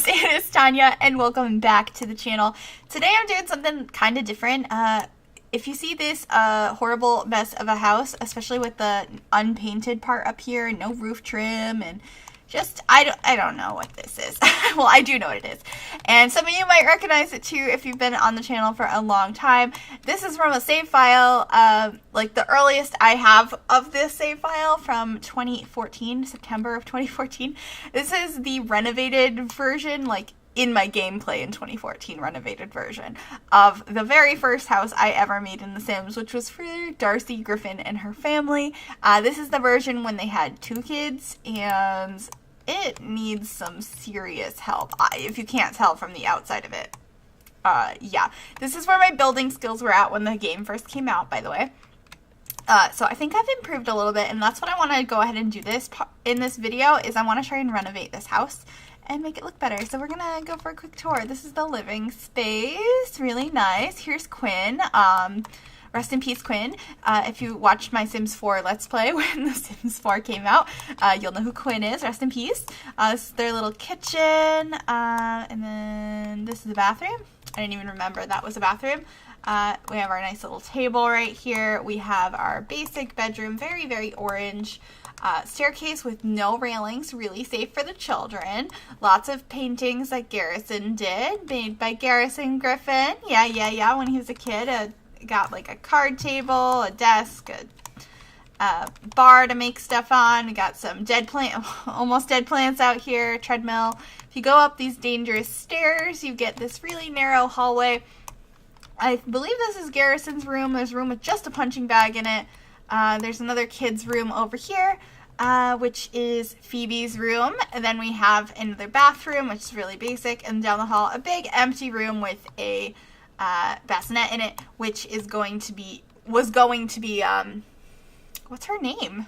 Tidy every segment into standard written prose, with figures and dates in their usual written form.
guys, it is Tanya and welcome back to the channel. Today I'm doing something kind of different. If you see this horrible mess of a house, especially with the unpainted part up here and no roof trim and just, I don't know what this is. Well, I do know what it is. And some of you might recognize it too if you've been on the channel for a long time. This is from a save file, like the earliest I have of this save file from 2014, September of 2014. This is the renovated version, like in my gameplay in 2014 renovated version of the very first house I ever made in The Sims, which was for Darcy Griffin and her family. This is the version when they had 2 kids, and it needs some serious help, if you can't tell from the outside of it. Yeah, this is where my building skills were at when the game first came out, by the way. So I think I've improved a little bit, and that's what I want to go ahead and do this in this video, is I want to try and renovate this house and make it look better. So we're gonna go for a quick tour. This is the living space, really nice. Here's Quinn. Rest in peace, Quinn. If you watched my Sims 4 Let's Play when the Sims 4 came out, you'll know who Quinn is. Rest in peace. This is their little kitchen, and then this is the bathroom. I didn't even remember that was a bathroom. We have our nice little table right here. We have our basic bedroom, very, very orange. Staircase with no railings, really safe for the children. Lots of paintings that Garrison did, made by Garrison Griffin. Yeah, when he was a kid. Got like a card table, a desk, a bar to make stuff on. We got some almost dead plants out here, treadmill. If you go up these dangerous stairs, you get this really narrow hallway. I believe this is Garrison's room. There's a room with just a punching bag in it. There's another kid's room over here, which is Phoebe's room. And then we have another bathroom, which is really basic. And down the hall, a big empty room with a bassinet in it, which was going to be, what's her name?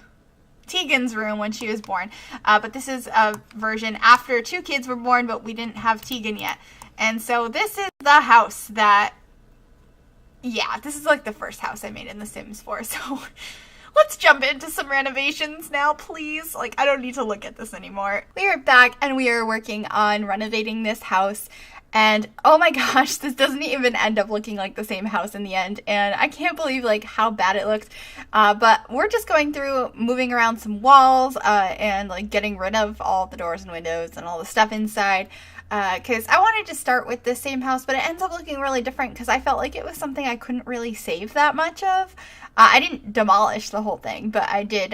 Tegan's room when she was born. But this is a version after 2 kids were born, but we didn't have Tegan yet. And so this is the house that, yeah, this is like the first house I made in The Sims 4. So let's jump into some renovations now, please. Like, I don't need to look at this anymore. We are back and we are working on renovating this house. And oh my gosh, this doesn't even end up looking like the same house in the end. And I can't believe like how bad it looks. But we're just going through moving around some walls and like getting rid of all the doors and windows and all the stuff inside. Because I wanted to start with the same house, but it ends up looking really different because I felt like it was something I couldn't really save that much of. I didn't demolish the whole thing, but I did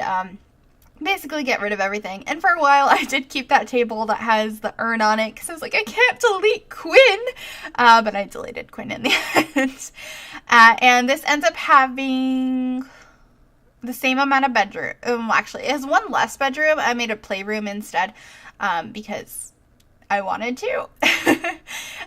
basically get rid of everything. And for a while, I did keep that table that has the urn on it because I was like, I can't delete Quinn. But I deleted Quinn in the end. And this ends up having the same amount of bedroom. Actually, it has 1 less bedroom. I made a playroom instead because I wanted to.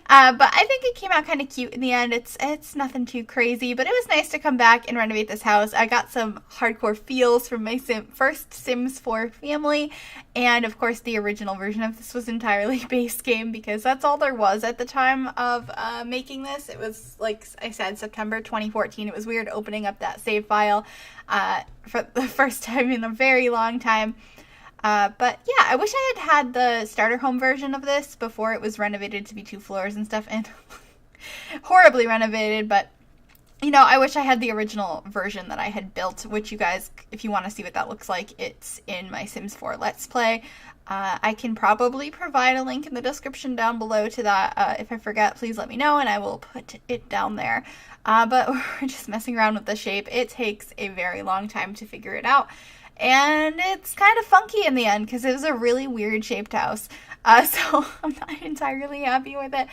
But I think it came out kind of cute in the end. It's nothing too crazy, but it was nice to come back and renovate this house. I got some hardcore feels from my first Sims 4 family, and of course the original version of this was entirely base game because that's all there was at the time of making this. It was, like I said, September 2014. It was weird opening up that save file for the first time in a very long time. But yeah, I wish I had the starter home version of this before it was renovated to be 2 floors and stuff, and horribly renovated, but you know, I wish I had the original version that I had built, which you guys, if you want to see what that looks like, it's in my Sims 4 Let's Play. I can probably provide a link in the description down below to that. If I forget, please let me know and I will put it down there. But we're just messing around with the shape. It takes a very long time to figure it out. And it's kind of funky in the end because it was a really weird shaped house. So I'm not entirely happy with it,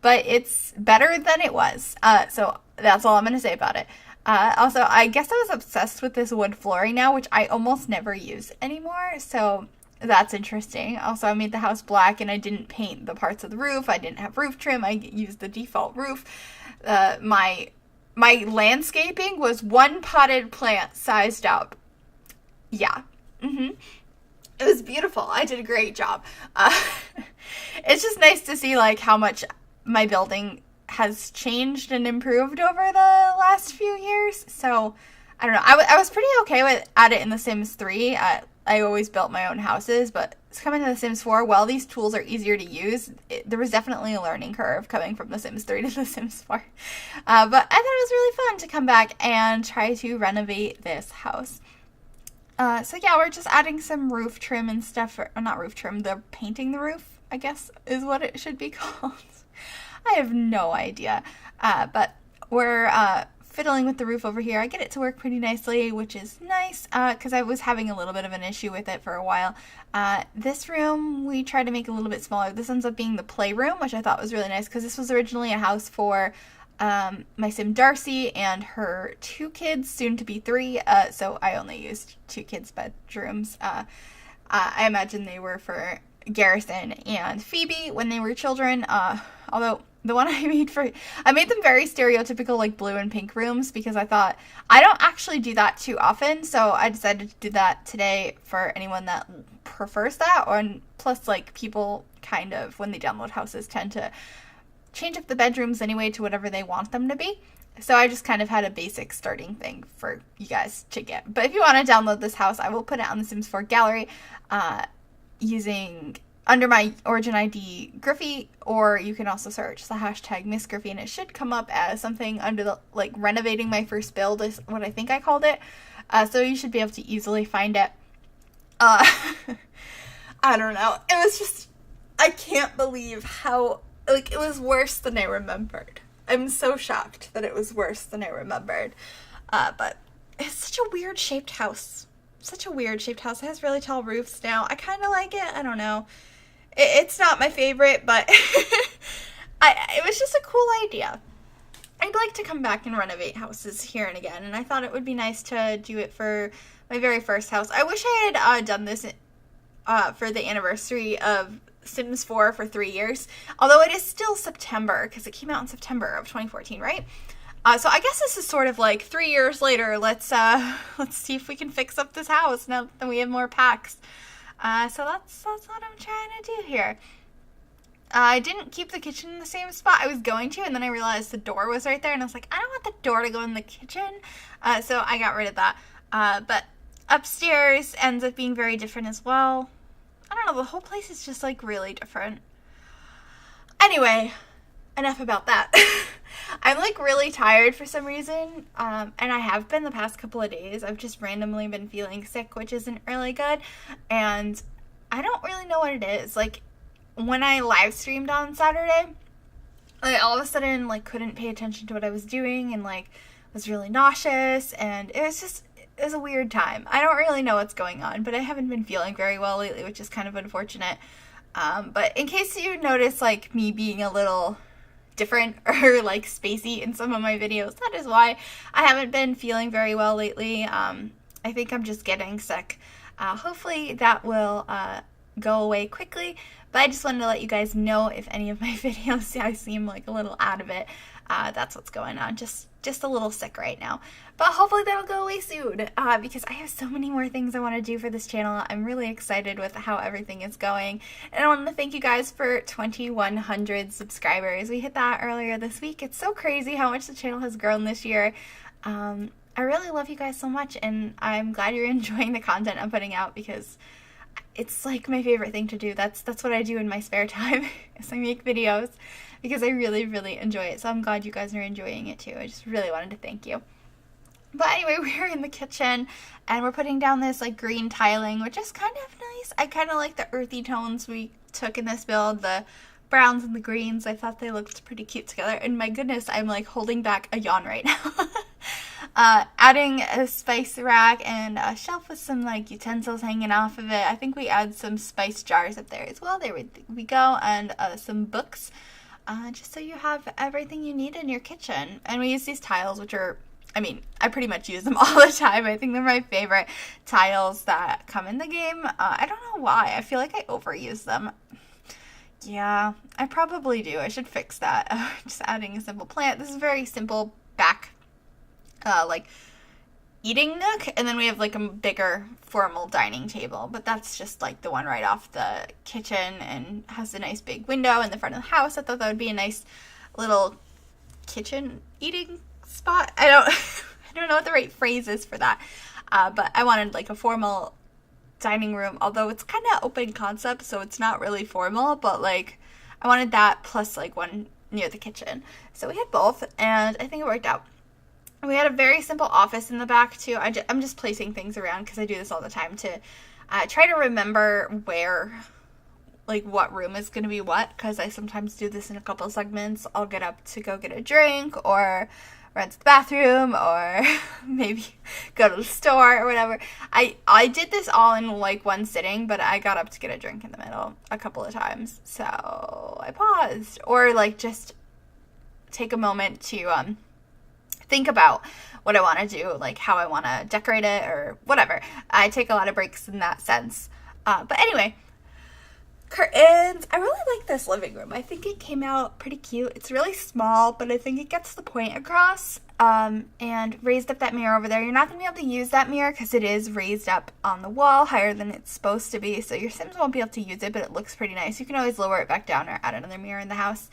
but it's better than it was. So that's all I'm going to say about it. Also, I guess I was obsessed with this wood flooring now, which I almost never use anymore. So that's interesting. Also, I made the house black and I didn't paint the parts of the roof. I didn't have roof trim. I used the default roof. My landscaping was 1 potted plant sized up. Yeah. It was beautiful. I did a great job. It's just nice to see like how much my building has changed and improved over the last few years. So I don't know. I was pretty okay at it in The Sims 3. I always built my own houses, but coming to The Sims 4, while these tools are easier to use, there was definitely a learning curve coming from The Sims 3 to The Sims 4. But I thought it was really fun to come back and try to renovate this house. So yeah, we're just adding some roof trim and stuff, or not roof trim, they're painting the roof, I guess is what it should be called. I have no idea, but we're fiddling with the roof over here. I get it to work pretty nicely, which is nice, because I was having a little bit of an issue with it for a while. This room, we tried to make a little bit smaller. This ends up being the playroom, which I thought was really nice, because this was originally a house for my sim Darcy and her 2 kids, soon to be 3, so I only used 2 kids' bedrooms. I imagine they were for Garrison and Phoebe when they were children, although the one I made them very stereotypical, like blue and pink rooms, because I thought I don't actually do that too often, so I decided to do that today for anyone that prefers that. And plus, like, people kind of, when they download houses, tend to change up the bedrooms anyway to whatever they want them to be. So I just kind of had a basic starting thing for you guys to get. But if you want to download this house, I will put it on the Sims 4 gallery using under my Origin ID Griffy, or you can also search the hashtag MsGryphi, and it should come up as something under the, like, renovating my first build is what I think I called it. So you should be able to easily find it. I don't know. It was just, I can't believe how, like, it was worse than I remembered. I'm so shocked that it was worse than I remembered. But it's such a weird shaped house. Such a weird shaped house. It has really tall roofs now. I kind of like it. I don't know. It's not my favorite, but it was just a cool idea. I'd like to come back and renovate houses here and again, and I thought it would be nice to do it for my very first house. I wish I had done this for the anniversary of Sims 4 for 3 years, although it is still September, because it came out in September of 2014, right? So I guess this is sort of like 3 years later. Let's see if we can fix up this house now that we have more packs. So that's what I'm trying to do here. I didn't keep the kitchen in the same spot I was going to, and then I realized the door was right there, and I was like, I don't want the door to go in the kitchen. So I got rid of that. But upstairs ends up being very different as well. I don't know, the whole place is just, like, really different. Anyway, enough about that. I'm, like, really tired for some reason, and I have been the past couple of days. I've just randomly been feeling sick, which isn't really good, and I don't really know what it is. Like, when I live streamed on Saturday, I all of a sudden, like, couldn't pay attention to what I was doing, and, like, was really nauseous, and it was a weird time. I don't really know what's going on, but I haven't been feeling very well lately, which is kind of unfortunate. But in case you notice, like, me being a little different or, like, spacey in some of my videos, that is why. I haven't been feeling very well lately. I think I'm just getting sick. Hopefully that will go away quickly, but I just wanted to let you guys know if any of my videos I seem like a little out of it. That's what's going on. Just a little sick right now. But hopefully that'll go away soon, because I have so many more things I want to do for this channel. I'm really excited with how everything is going. And I want to thank you guys for 2,100 subscribers. We hit that earlier this week. It's so crazy how much the channel has grown this year. I really love you guys so much, and I'm glad you're enjoying the content I'm putting out, because it's like my favorite thing to do. That's what I do in my spare time, is I make videos, because I really, really enjoy it. So I'm glad you guys are enjoying it too. I just really wanted to thank you. But anyway, we're in the kitchen, and we're putting down this, like, green tiling, which is kind of nice. I kind of like the earthy tones we took in this build, the browns and the greens. I thought they looked pretty cute together, and my goodness, I'm, like, holding back a yawn right now. Adding a spice rack and a shelf with some, like, utensils hanging off of it. I think we add some spice jars up there as well. There we go, and some books, just so you have everything you need in your kitchen. And we use these tiles, which are, I mean, I pretty much use them all the time. I think they're my favorite tiles that come in the game. I don't know why. I feel like I overuse them. Yeah, I probably do. I should fix that. Just adding a simple plant. This is very simple back, like, eating nook. And then we have, like, a bigger formal dining table. But that's just, like, the one right off the kitchen and has a nice big window in the front of the house. I thought that would be a nice little kitchen eating spot. I don't know what the right phrase is for that, but I wanted, like, a formal dining room, although it's kind of open concept, so it's not really formal, but like I wanted that plus like one near the kitchen. So we had both, and I think it worked out. We had a very simple office in the back too. I'm just placing things around because I do this all the time to try to remember where, like what room is going to be what, because I sometimes do this in a couple of segments. I'll get up to go get a drink or run to the bathroom or maybe go to the store or whatever. I did this all in like one sitting, but I got up to get a drink in the middle a couple of times. So I paused or like just take a moment to think about what I want to do, like how I want to decorate it or whatever. I take a lot of breaks in that sense. But anyway, curtains. I really like this living room. I think it came out pretty cute. It's really small, but I think it gets the point across. And raised up that mirror over there. You're not going to be able to use that mirror because it is raised up on the wall higher than it's supposed to be. So your Sims won't be able to use it, but it looks pretty nice. You can always lower it back down or add another mirror in the house.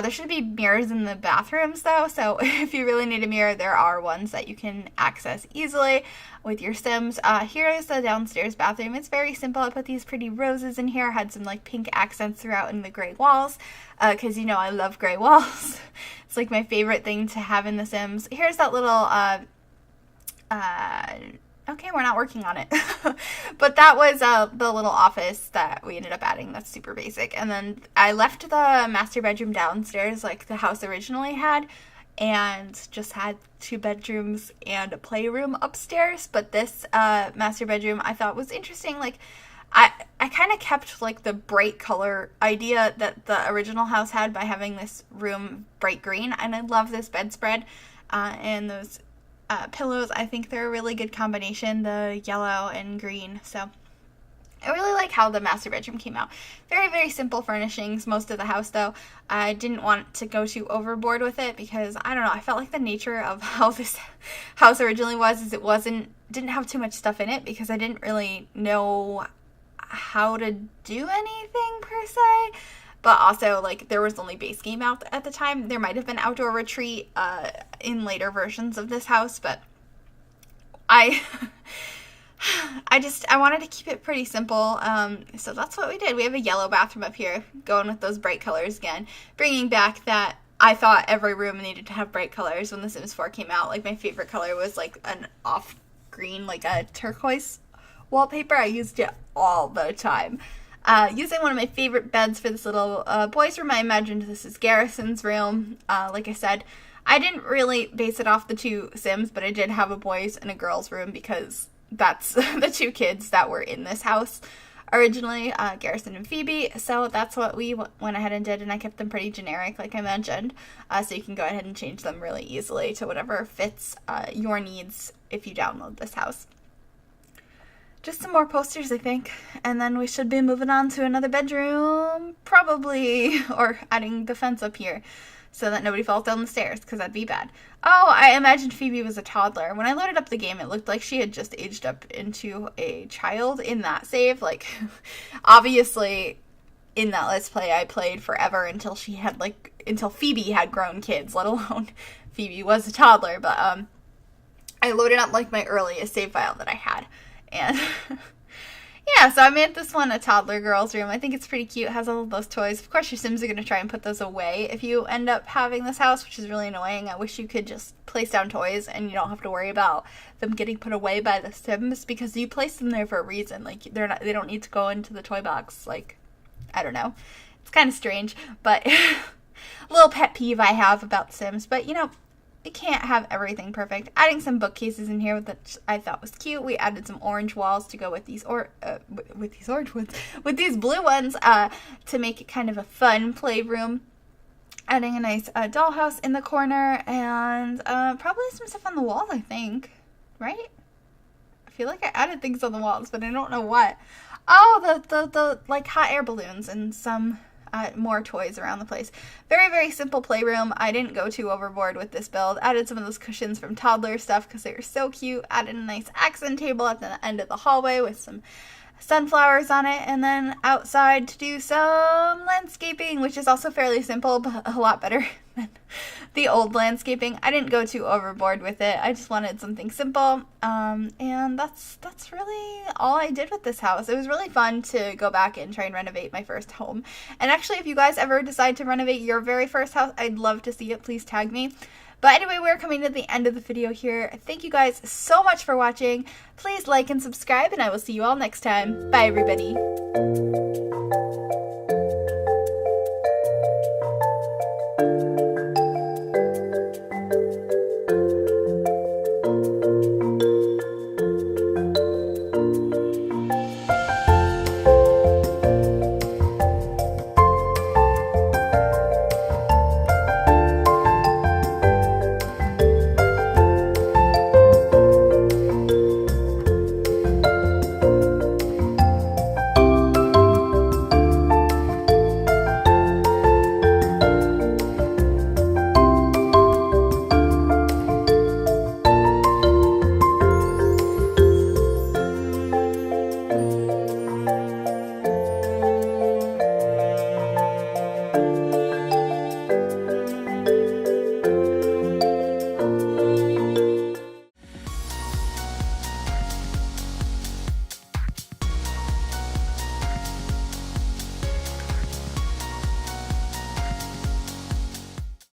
There should be mirrors in the bathrooms though, so if you really need a mirror, there are ones that you can access easily with your Sims. Here is the downstairs bathroom. It's very simple. I put these pretty roses in here. I had some like pink accents throughout in the gray walls, because you know I love gray walls. It's like my favorite thing to have in the Sims. Here's that little okay, we're not working on it. But that was the little office that we ended up adding. That's super basic. And then I left the master bedroom downstairs like the house originally had, and just had 2 bedrooms and a playroom upstairs. But this master bedroom I thought was interesting. Like I kind of kept like the bright color idea that the original house had by having this room bright green. And I love this bedspread and those pillows. I think they're a really good combination, the yellow and green. So I really like how the master bedroom came out. Very, very simple furnishings, most of the house though. I didn't want to go too overboard with it because, I don't know, I felt like the nature of how this house originally was is it didn't have too much stuff in it because I didn't really know how to do anything per se. But also, like, there was only base game out at the time. There might have been outdoor retreat in later versions of this house, but I wanted to keep it pretty simple. So that's what we did. We have a yellow bathroom up here, going with those bright colors again. Bringing back that I thought every room needed to have bright colors when The Sims 4 came out. Like, my favorite color was, like, an off green, like a turquoise wallpaper. I used it all the time. Using one of my favorite beds for this little boys' room. I imagined this is Garrison's room. Like I said, I didn't really base it off the 2 Sims, but I did have a boys' and a girls' room because that's the 2 kids that were in this house originally, Garrison and Phoebe. So that's what we went ahead and did, and I kept them pretty generic, like I mentioned. So you can go ahead and change them really easily to whatever fits your needs if you download this house. Just some more posters, I think, and then we should be moving on to another bedroom, probably, or adding the fence up here so that nobody falls down the stairs, because that'd be bad. Oh, I imagined Phoebe was a toddler. When I loaded up the game, it looked like she had just aged up into a child in that save. Like, obviously, in that Let's Play, I played forever until Phoebe had grown kids, let alone Phoebe was a toddler, but, I loaded up, like, my earliest save file that I had. And yeah, so I made this one a toddler girl's room. I think it's pretty cute. It has all of those toys. Of course, your Sims are going to try and put those away if you end up having this house, which is really annoying. I wish you could just place down toys and you don't have to worry about them getting put away by the Sims because you place them there for a reason. Like, they don't need to go into the toy box. Like, I don't know. It's kind of strange, but a little pet peeve I have about Sims. But, you know, you can't have everything perfect. Adding some bookcases in here that I thought was cute. We added some orange walls to go with these with these blue ones to make it kind of a fun playroom. Adding a nice dollhouse in the corner and probably some stuff on the walls, I think. Right? I feel like I added things on the walls, but I don't know what. Oh, the like hot air balloons and some more toys around the place. Very, very simple playroom. I didn't go too overboard with this build. Added some of those cushions from toddler stuff because they were so cute. Added a nice accent table at the end of the hallway with some sunflowers on it, and then outside to do some landscaping, which is also fairly simple, but a lot better than the old landscaping. I didn't go too overboard with it. I just wanted something simple, and that's really all I did with this house. It was really fun to go back and try and renovate my first home. And actually, if you guys ever decide to renovate your very first house, I'd love to see it. Please tag me. But anyway, we're coming to the end of the video here. Thank you guys so much for watching. Please like and subscribe, and I will see you all next time. Bye, everybody.